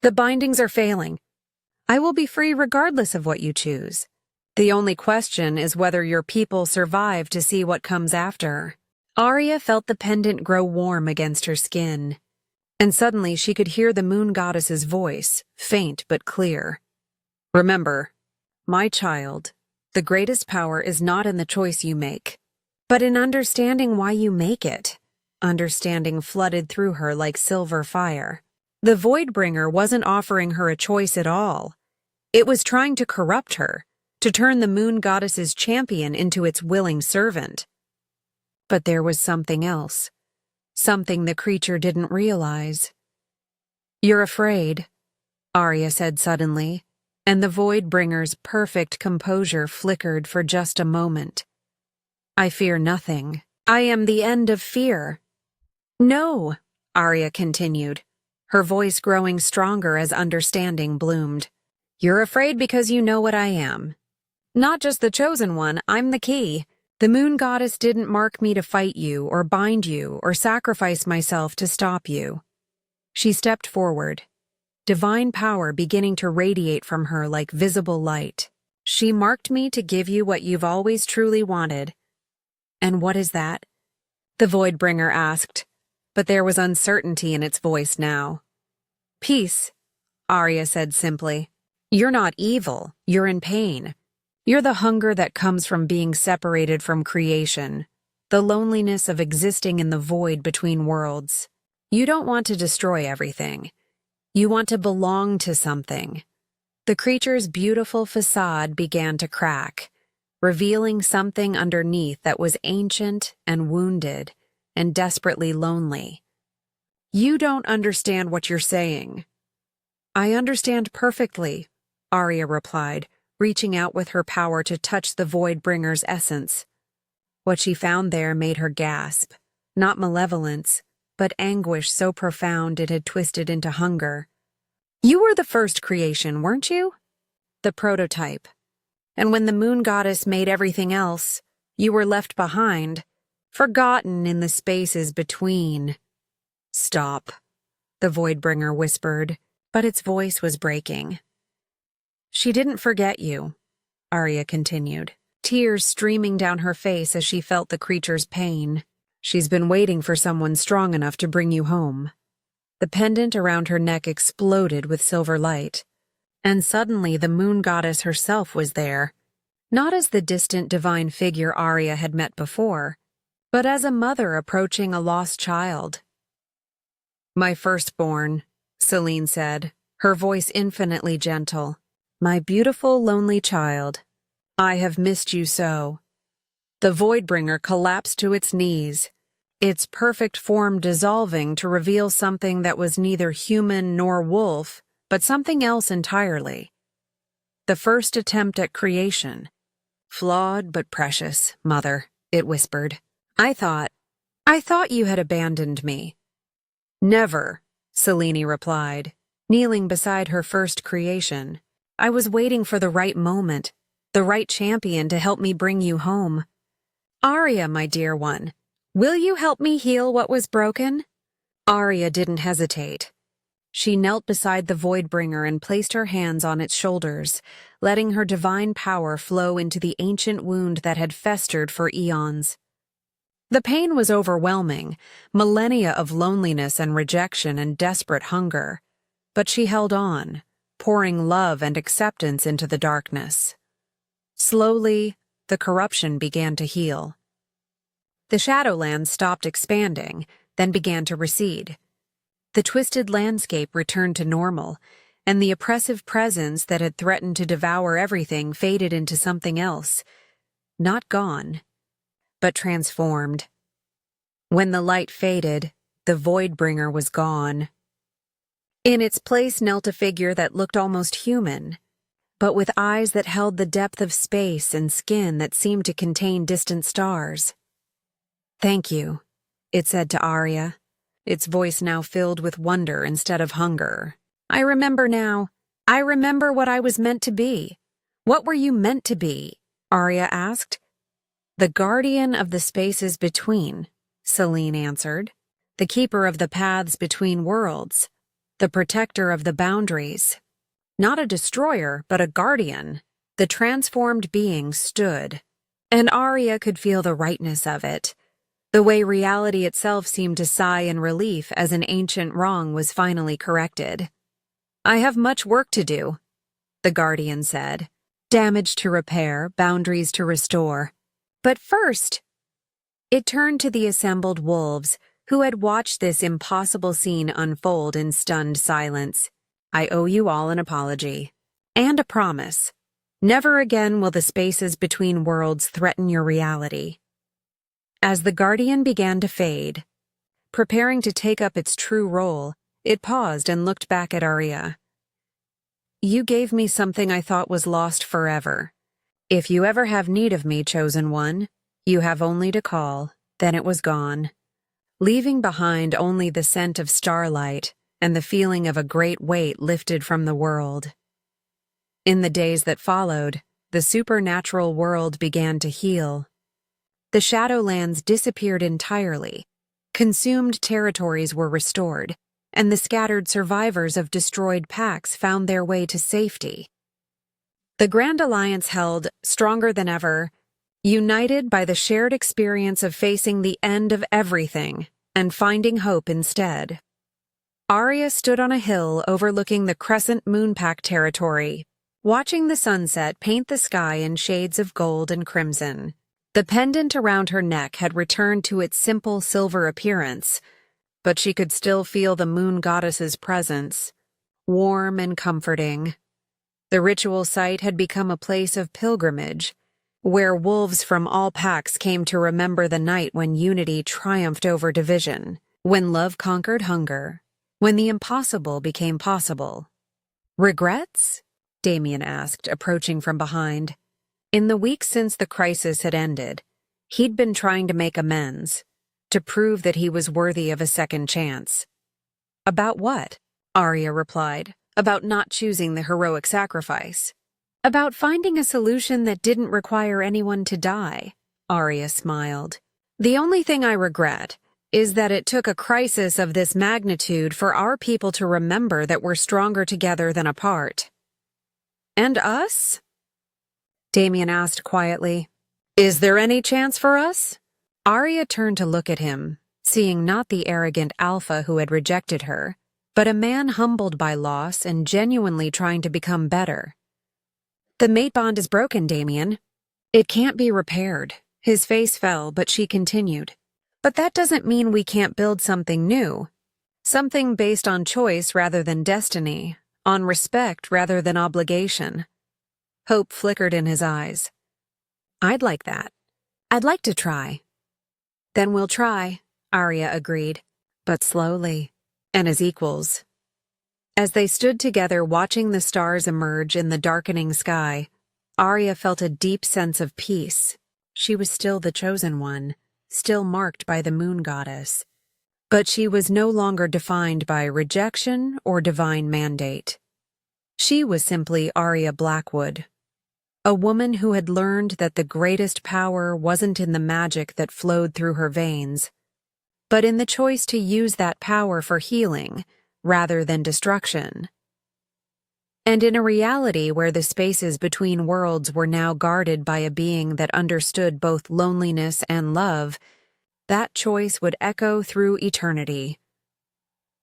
"The bindings are failing. I will be free regardless of what you choose. The only question is whether your people survive to see what comes after." Aria felt the pendant grow warm against her skin, and suddenly she could hear the moon goddess's voice, faint but clear. "Remember, my child, the greatest power is not in the choice you make, but in understanding why you make it." Understanding flooded through her like silver fire. The Voidbringer wasn't offering her a choice at all. It was trying to corrupt her, to turn the moon goddess's champion into its willing servant. But there was something else, something the creature didn't realize. "You're afraid," Aria said suddenly, and the Voidbringer's perfect composure flickered for just a moment. "I fear nothing. I am the end of fear." "No," Aria continued, her voice growing stronger as understanding bloomed. "You're afraid because you know what I am. Not just the chosen one, I'm the key. The moon goddess didn't mark me to fight you or bind you or sacrifice myself to stop you." She stepped forward, divine power beginning to radiate from her like visible light. "She marked me to give you what you've always truly wanted." "And what is that?" the Voidbringer asked, but there was uncertainty in its voice now. "Peace," Aria said simply. "You're not evil, you're in pain. You're the hunger that comes from being separated from creation, the loneliness of existing in the void between worlds. You don't want to destroy everything. You want to belong to something." The creature's beautiful facade began to crack, revealing something underneath that was ancient and wounded and desperately lonely. "You don't understand what you're saying." "I understand perfectly," Aria replied, reaching out with her power to touch the Voidbringer's essence. What she found there made her gasp, not malevolence, but anguish so profound it had twisted into hunger. You were the first creation, weren't you? The prototype. And when the moon goddess made everything else, you were left behind, forgotten in the spaces between. Stop, the Voidbringer whispered, but its voice was breaking. She didn't forget you, Aria continued, tears streaming down her face as she felt the creature's pain. She's been waiting for someone strong enough to bring you home. The pendant around her neck exploded with silver light, and suddenly the moon goddess herself was there, not as the distant divine figure Aria had met before, but as a mother approaching a lost child. My firstborn, Selene said, her voice infinitely gentle. My beautiful, lonely child, I have missed you so. The Voidbringer collapsed to its knees, its perfect form dissolving to reveal something that was neither human nor wolf, but something else entirely. The first attempt at creation. Flawed but precious, Mother, it whispered. I thought you had abandoned me. Never, Selene replied, kneeling beside her first creation. I was waiting for the right moment, the right champion to help me bring you home. Aria, my dear one, will you help me heal what was broken? Aria didn't hesitate. She knelt beside the Voidbringer and placed her hands on its shoulders, letting her divine power flow into the ancient wound that had festered for eons. The pain was overwhelming, millennia of loneliness and rejection and desperate hunger, but she held on, pouring love and acceptance into the darkness. Slowly, the corruption began to heal. The Shadowlands stopped expanding, then began to recede. The twisted landscape returned to normal, and the oppressive presence that had threatened to devour everything faded into something else. Not gone, but transformed. When the light faded, the Voidbringer was gone. In its place knelt a figure that looked almost human, but with eyes that held the depth of space and skin that seemed to contain distant stars. Thank you, it said to Aria, its voice now filled with wonder instead of hunger. I remember now. I remember what I was meant to be. What were you meant to be? Aria asked. The guardian of the spaces between, Selene answered. The keeper of the paths between worlds. The protector of the boundaries. Not a destroyer, but a guardian. The transformed being stood, and Aria could feel the rightness of it, the way reality itself seemed to sigh in relief as an ancient wrong was finally corrected. I have much work to do, the guardian said. Damage to repair, boundaries to restore. But first, it turned to the assembled wolves, who had watched this impossible scene unfold in stunned silence. I owe you all an apology. And a promise. Never again will the spaces between worlds threaten your reality. As the guardian began to fade, preparing to take up its true role, it paused and looked back at Aria. You gave me something I thought was lost forever. If you ever have need of me, chosen one, you have only to call. Then it was gone, leaving behind only the scent of starlight and the feeling of a great weight lifted from the world. In the days that followed, the supernatural world began to heal. The Shadowlands disappeared entirely, consumed territories were restored, and the scattered survivors of destroyed pacts found their way to safety. The Grand Alliance held, stronger than ever, united by the shared experience of facing the end of everything and finding hope instead. Aria stood on a hill overlooking the Crescent Moonpack territory, watching the sunset paint the sky in shades of gold and crimson. The pendant around her neck had returned to its simple silver appearance, but she could still feel the moon goddess's presence, warm and comforting. The ritual site had become a place of pilgrimage, where wolves from all packs came to remember the night when unity triumphed over division, when love conquered hunger, when the impossible became possible. Regrets? Damien asked, approaching from behind. In the weeks since the crisis had ended, he'd been trying to make amends, to prove that he was worthy of a second chance. About what? Aria replied. About not choosing the heroic sacrifice. About finding a solution that didn't require anyone to die. Aria smiled. The only thing I regret is that it took a crisis of this magnitude for our people to remember that we're stronger together than apart. And us? Damien asked quietly. Is there any chance for us? Aria turned to look at him, seeing not the arrogant alpha who had rejected her, but a man humbled by loss and genuinely trying to become better. The mate bond is broken, Damien. It can't be repaired. His face fell, but she continued. But that doesn't mean we can't build something new. Something based on choice rather than destiny, on respect rather than obligation. Hope flickered in his eyes. I'd like that. I'd like to try. Then we'll try, Aria agreed, but slowly, and as equals. As they stood together watching the stars emerge in the darkening sky, Aria felt a deep sense of peace. She was still the chosen one, still marked by the moon goddess. But she was no longer defined by rejection or divine mandate. She was simply Aria Blackwood, a woman who had learned that the greatest power wasn't in the magic that flowed through her veins, but in the choice to use that power for healing rather than destruction. And in a reality where the spaces between worlds were now guarded by a being that understood both loneliness and love, that choice would echo through eternity.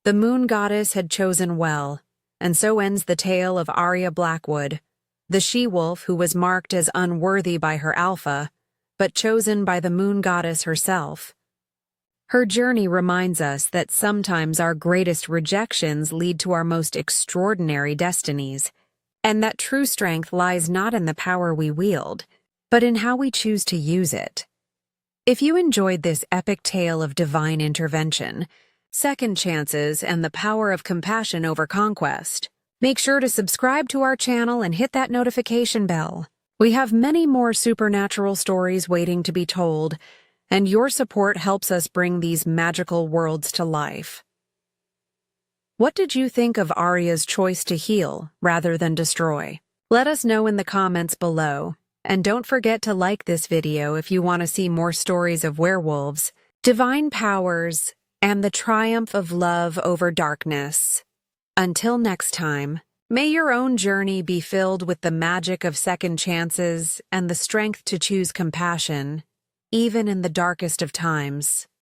The moon goddess had chosen well, and so ends the tale of Aria Blackwood, the she-wolf who was marked as unworthy by her alpha, but chosen by the moon goddess herself. Her journey reminds us that sometimes our greatest rejections lead to our most extraordinary destinies, and that true strength lies not in the power we wield, but in how we choose to use it. If you enjoyed this epic tale of divine intervention, second chances, and the power of compassion over conquest, make sure to subscribe to our channel and hit that notification bell. We have many more supernatural stories waiting to be told, and your support helps us bring these magical worlds to life. What did you think of Aria's choice to heal rather than destroy? Let us know in the comments below, and don't forget to like this video if you want to see more stories of werewolves, divine powers, and the triumph of love over darkness. Until next time, may your own journey be filled with the magic of second chances and the strength to choose compassion, even in the darkest of times.